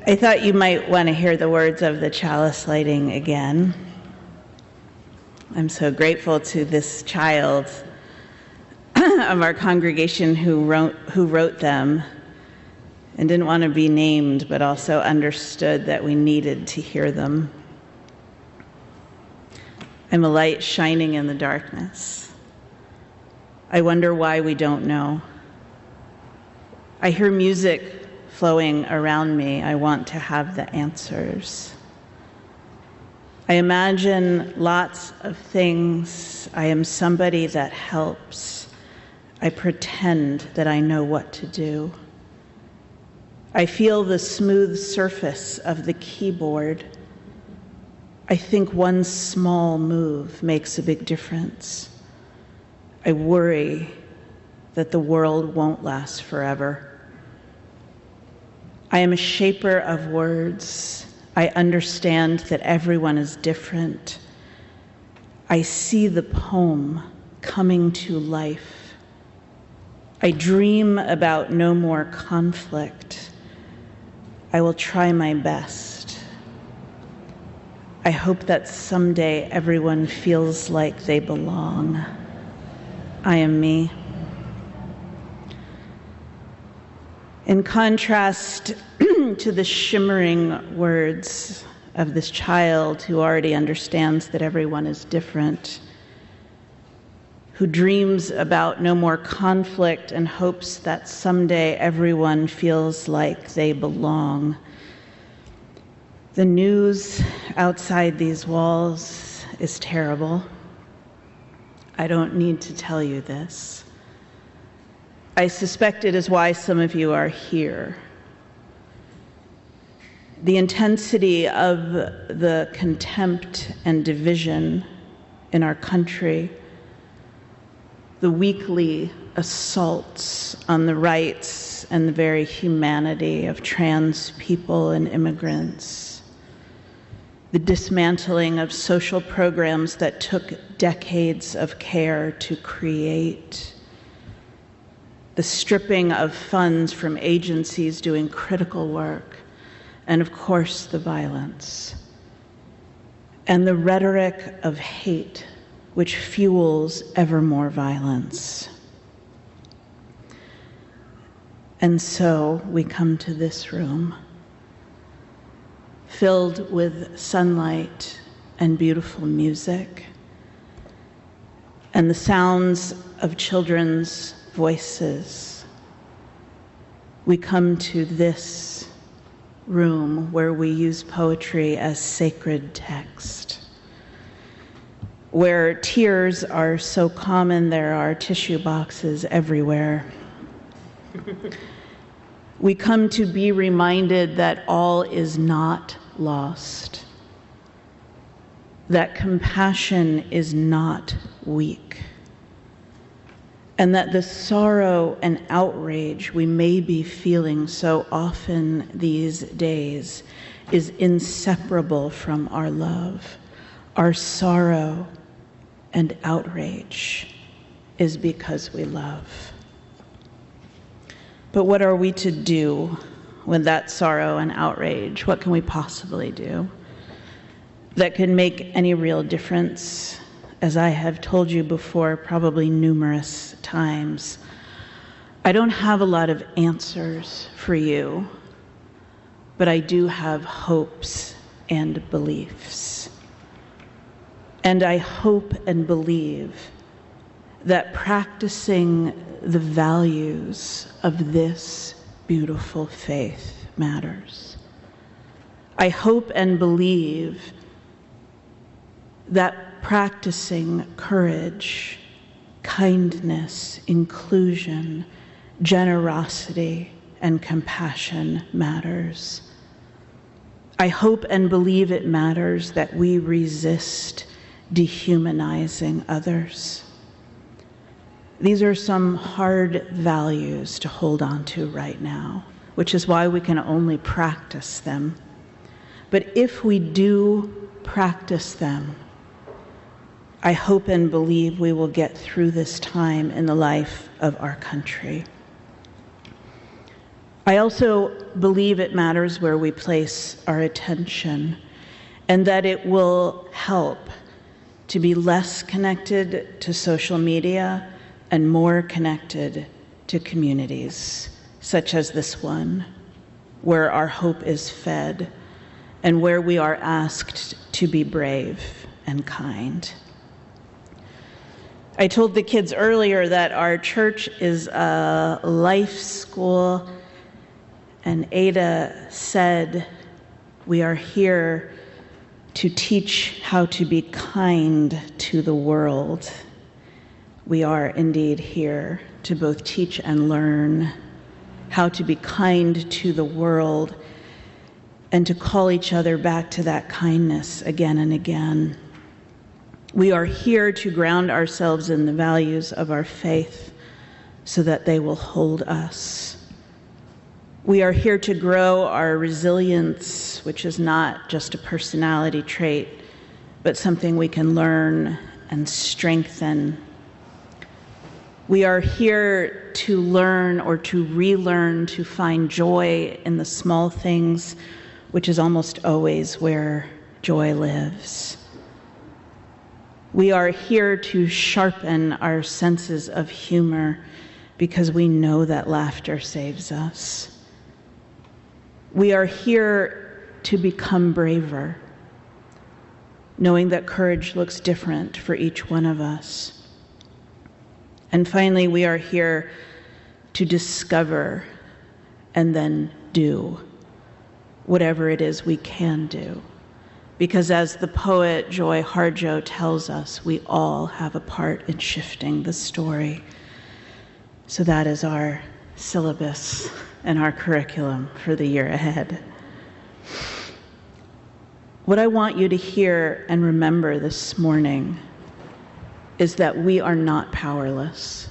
I thought you might want to hear the words of the chalice lighting again. I'm so grateful to this child of our congregation who wrote them and didn't want to be named, but also understood that we needed to hear them. I'm a light shining in the darkness. I wonder why we don't know. I hear music flowing around me. I want to have the answers. I imagine lots of things. I am somebody that helps. I pretend that I know what to do. I feel the smooth surface of the keyboard. I think one small move makes a big difference. I worry that the world won't last forever. I am a shaper of words. I understand that everyone is different. I see the poem coming to life. I dream about no more conflict. I will try my best. I hope that someday everyone feels like they belong. I am me. In contrast to the shimmering words of this child who already understands that everyone is different, who dreams about no more conflict and hopes that someday everyone feels like they belong, the news outside these walls is terrible. I don't need to tell you this. I suspect it is why some of you are here. The intensity of the contempt and division in our country, the weekly assaults on the rights and the very humanity of trans people and immigrants, the dismantling of social programs that took decades of care to create, the stripping of funds from agencies doing critical work, and of course the violence, and the rhetoric of hate which fuels ever more violence. And so we come to this room, filled with sunlight and beautiful music, and the sounds of children's voices. We come to this room where we use poetry as sacred text, where tears are so common there are tissue boxes everywhere. We come to be reminded that all is not lost, that compassion is not weak, and that the sorrow and outrage we may be feeling so often these days is inseparable from our love. Our sorrow and outrage is because we love. But what are we to do with that sorrow and outrage? What can we possibly do that can make any real difference? As I have told you before, probably numerous times, I don't have a lot of answers for you, but I do have hopes and beliefs. And I hope and believe that practicing the values of this beautiful faith matters. I hope and believe that practicing courage, kindness, inclusion, generosity, and compassion matters. I hope and believe it matters that we resist dehumanizing others. These are some hard values to hold on to right now, which is why we can only practice them. But if we do practice them, I hope and believe we will get through this time in the life of our country. I also believe it matters where we place our attention, and that it will help to be less connected to social media and more connected to communities, such as this one, where our hope is fed and where we are asked to be brave and kind. I told the kids earlier that our church is a life school, and Ada said, we are here to teach how to be kind to the world. We are indeed here to both teach and learn how to be kind to the world and to call each other back to that kindness again and again. We are here to ground ourselves in the values of our faith so that they will hold us. We are here to grow our resilience, which is not just a personality trait, but something we can learn and strengthen. We are here to learn or to relearn to find joy in the small things, which is almost always where joy lives. We are here to sharpen our senses of humor because we know that laughter saves us. We are here to become braver, knowing that courage looks different for each one of us. And finally, we are here to discover and then do whatever it is we can do. Because as the poet Joy Harjo tells us, we all have a part in shifting the story. So that is our syllabus and our curriculum for the year ahead. What I want you to hear and remember this morning is that we are not powerless.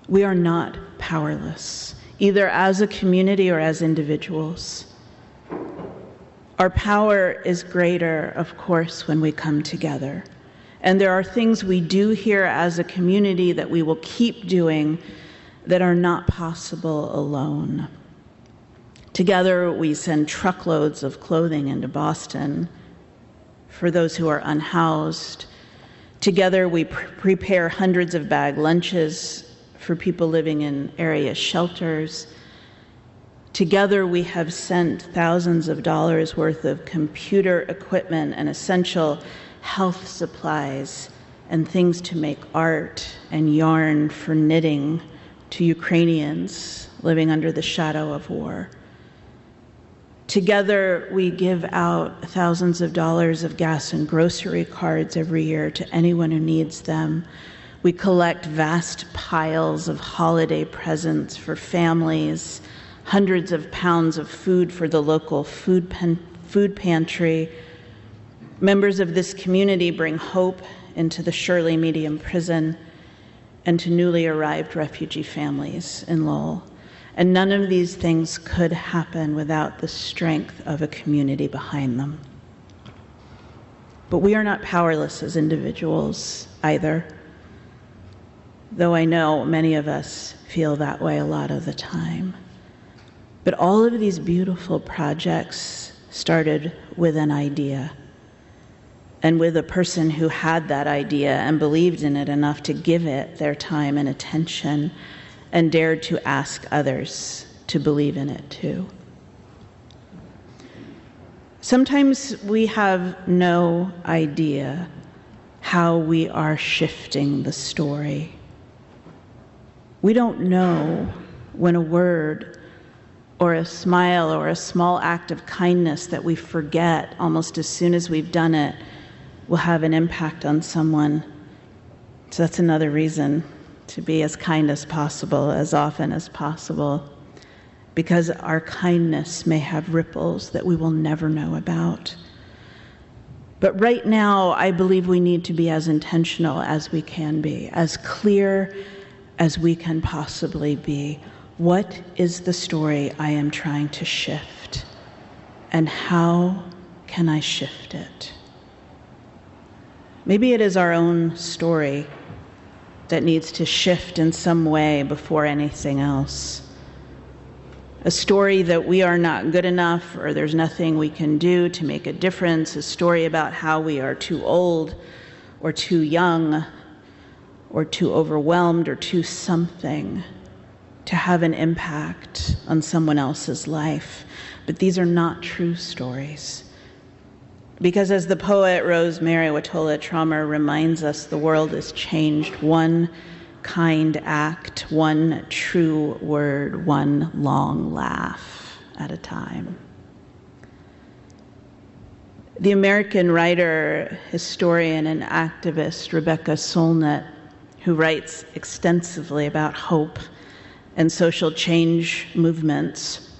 We are not powerless, either as a community or as individuals. Our power is greater, of course, when we come together. And there are things we do here as a community that we will keep doing that are not possible alone. Together, we send truckloads of clothing into Boston for those who are unhoused. Together, we prepare hundreds of bag lunches for people living in area shelters. Together, we have sent thousands of dollars worth of computer equipment and essential health supplies and things to make art and yarn for knitting to Ukrainians living under the shadow of war. Together, we give out thousands of dollars of gas and grocery cards every year to anyone who needs them. We collect vast piles of holiday presents for families, hundreds of pounds of food for the local food pantry. Members of this community bring hope into the Shirley Medium Prison and to newly arrived refugee families in Lowell. And none of these things could happen without the strength of a community behind them. But we are not powerless as individuals either, though I know many of us feel that way a lot of the time. But all of these beautiful projects started with an idea, and with a person who had that idea and believed in it enough to give it their time and attention and dared to ask others to believe in it too. Sometimes we have no idea how we are shifting the story. We don't know when a word or a smile or a small act of kindness that we forget almost as soon as we've done it will have an impact on someone. So that's another reason to be as kind as possible, as often as possible, because our kindness may have ripples that we will never know about. But right now, I believe we need to be as intentional as we can be, as clear as we can possibly be. What is the story I am trying to shift? And how can I shift it? Maybe it is our own story that needs to shift in some way before anything else. A story that we are not good enough or there's nothing we can do to make a difference. A story about how we are too old or too young or too overwhelmed or too something to have an impact on someone else's life. But these are not true stories. Because as the poet Rosemary Watola Traumer reminds us, the world is changed one kind act, one true word, one long laugh at a time. The American writer, historian, and activist Rebecca Solnit, who writes extensively about hope and social change movements,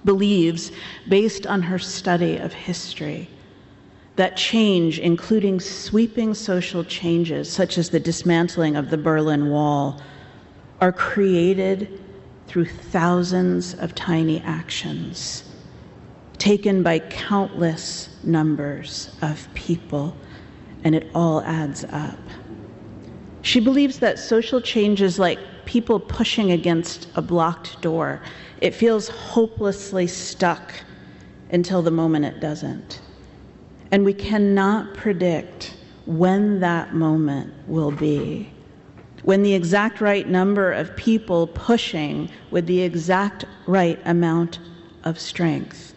believes, based on her study of history, that change, including sweeping social changes such as the dismantling of the Berlin Wall, are created through thousands of tiny actions taken by countless numbers of people, and it all adds up. She believes that social change is like people pushing against a blocked door. It feels hopelessly stuck until the moment it doesn't. And we cannot predict when that moment will be, when the exact right number of people pushing with the exact right amount of strength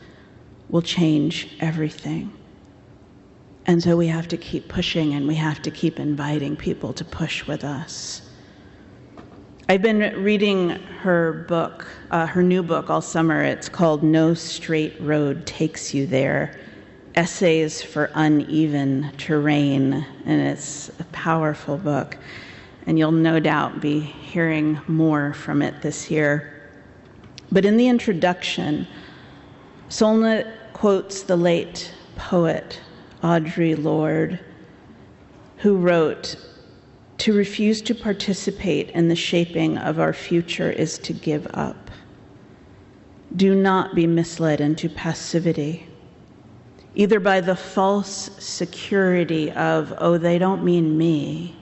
will change everything. And so we have to keep pushing, and we have to keep inviting people to push with us. I've been reading her book, her new book all summer. It's called No Straight Road Takes You There, Essays for Uneven Terrain, and it's a powerful book, and you'll no doubt be hearing more from it this year. But in the introduction, Solnit quotes the late poet Audre Lorde, who wrote, "To refuse to participate in the shaping of our future is to give up. Do not be misled into passivity, either by the false security of, oh, they don't mean me,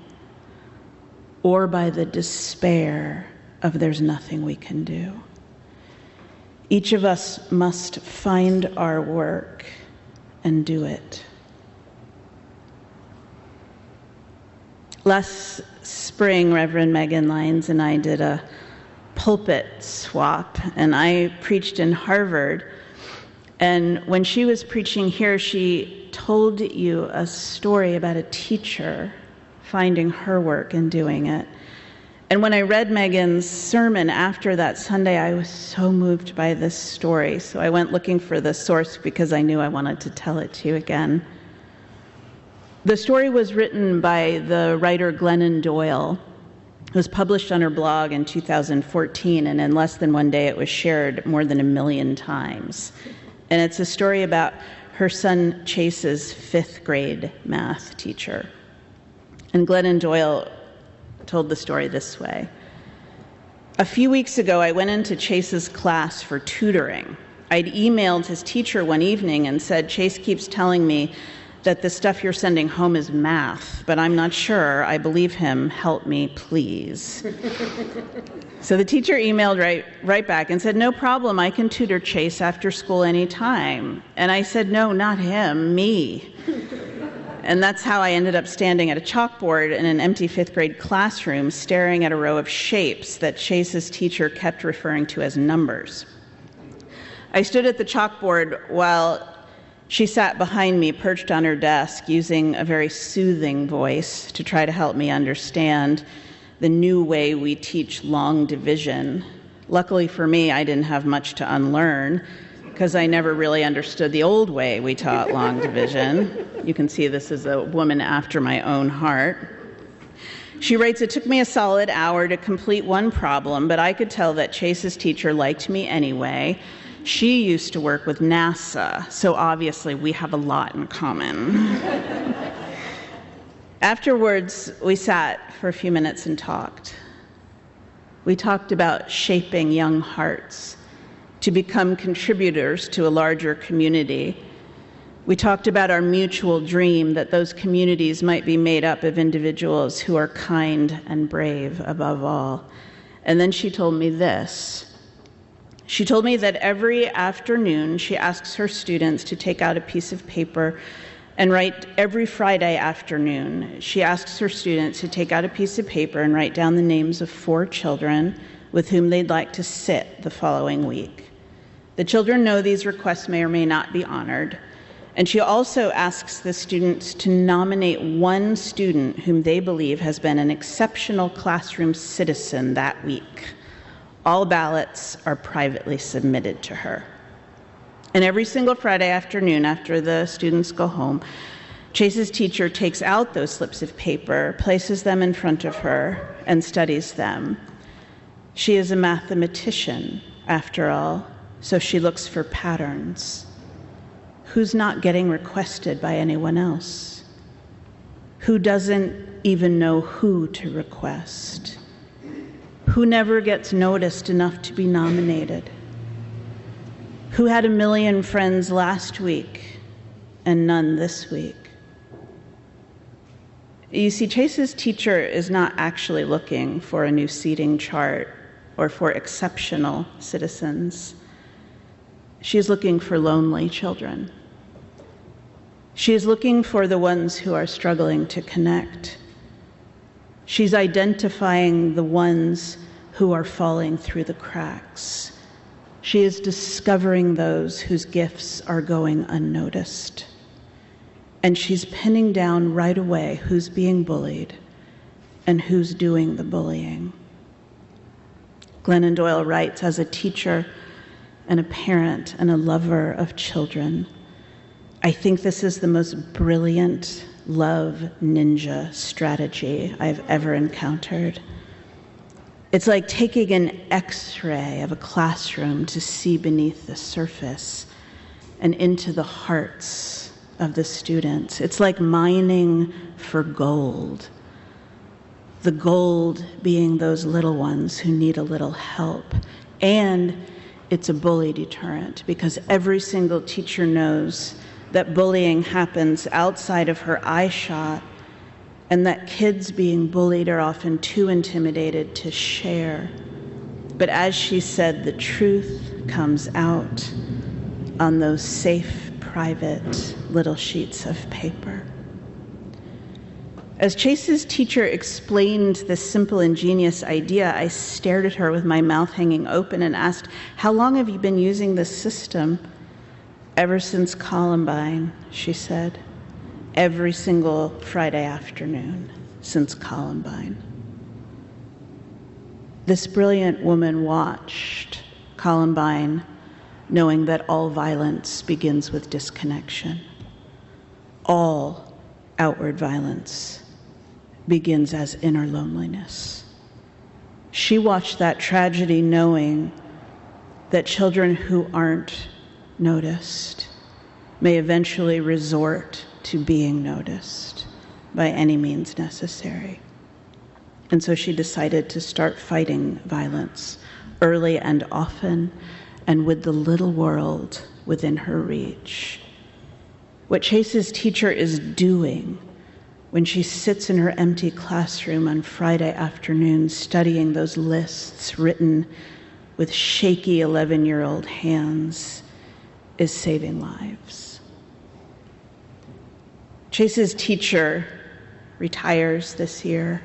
or by the despair of there's nothing we can do. Each of us must find our work and do it." Last spring, Reverend Megan Lyons and I did a pulpit swap, and I preached in Harvard. And when she was preaching here, she told you a story about a teacher finding her work and doing it. And when I read Megan's sermon after that Sunday, I was so moved by this story. So I went looking for the source because I knew I wanted to tell it to you again. The story was written by the writer Glennon Doyle. It was published on her blog in 2014, and in less than one day it was shared more than 1 million times. And it's a story about her son Chase's 5th grade math teacher. And Glennon Doyle told the story this way. "A few weeks ago, I went into Chase's class for tutoring. I'd emailed his teacher one evening and said, 'Chase keeps telling me that the stuff you're sending home is math, but I'm not sure. I believe him. Help me, please.' So the teacher emailed right back and said, 'No problem. I can tutor Chase after school anytime.' And I said, 'No, not him, me.' And that's how I ended up standing at a chalkboard in an empty 5th grade classroom, staring at a row of shapes that Chase's teacher kept referring to as numbers. I stood at the chalkboard while she sat behind me, perched on her desk, using a very soothing voice to try to help me understand the new way we teach long division. Luckily for me, I didn't have much to unlearn, because I never really understood the old way we taught long division. You can see this is a woman after my own heart. She writes, "It took me a solid hour to complete one problem, but I could tell that Chase's teacher liked me anyway. She used to work with NASA, so obviously we have a lot in common." Afterwards, we sat for a few minutes and talked. We talked about shaping young hearts to become contributors to a larger community. We talked about our mutual dream that those communities might be made up of individuals who are kind and brave above all. And then she told me this: She told me that every afternoon she asks her students to take out a piece of paper and write. Every Friday afternoon, she asks her students to take out a piece of paper and write down the names of 4 children with whom they'd like to sit the following week. The children know these requests may or may not be honored, and she also asks the students to nominate one student whom they believe has been an exceptional classroom citizen that week. All ballots are privately submitted to her. And every single Friday afternoon after the students go home, Chase's teacher takes out those slips of paper, places them in front of her, and studies them. She is a mathematician, after all, so she looks for patterns. Who's not getting requested by anyone else? Who doesn't even know who to request? Who never gets noticed enough to be nominated? Who had 1 million friends last week and none this week? You see, Chase's teacher is not actually looking for a new seating chart or for exceptional citizens. She is looking for lonely children. She is looking for the ones who are struggling to connect. She's identifying the ones who are falling through the cracks. She is discovering those whose gifts are going unnoticed. And she's pinning down right away who's being bullied and who's doing the bullying. Glennon Doyle writes, as a teacher and a parent and a lover of children, I think this is the most brilliant love ninja strategy I've ever encountered. It's like taking an X-ray of a classroom to see beneath the surface and into the hearts of the students. It's like mining for gold. The gold being those little ones who need a little help. And it's a bully deterrent because every single teacher knows that bullying happens outside of her eye shot and that kids being bullied are often too intimidated to share. But as she said, the truth comes out on those safe, private little sheets of paper. As Chase's teacher explained this simple, ingenious idea, I stared at her with my mouth hanging open and asked, "How long have you been using this system?" "Ever since Columbine," she said. "Every single Friday afternoon since Columbine." This brilliant woman watched Columbine, knowing that all violence begins with disconnection. All outward violence begins as inner loneliness. She watched that tragedy knowing that children who aren't noticed may eventually resort to being noticed by any means necessary. And so she decided to start fighting violence early and often and with the little world within her reach. What Chase's teacher is doing when she sits in her empty classroom on Friday afternoons studying those lists written with shaky 11-year-old hands is saving lives. Chase's teacher retires this year,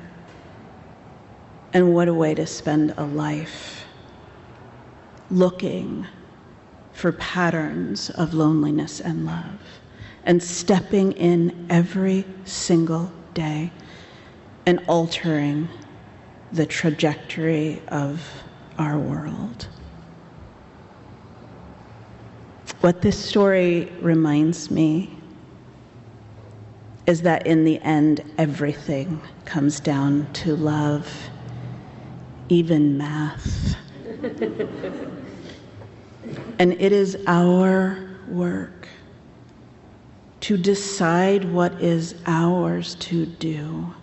and what a way to spend a life looking for patterns of loneliness and love and stepping in every single day and altering the trajectory of our world. What this story reminds me is that in the end, everything comes down to love, even math. And it is our work to decide what is ours to do,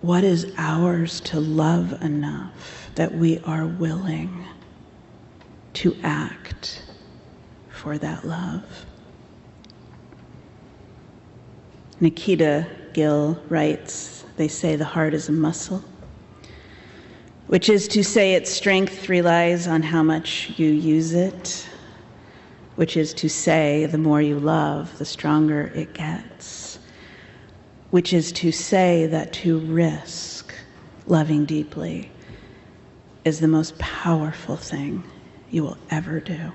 what is ours to love enough that we are willing to act for that love. Nikita Gill writes, they say the heart is a muscle. which is to say its strength relies on how much you use it, which is to say the more you love, the stronger it gets, which is to say that to risk loving deeply is the most powerful thing you will ever do.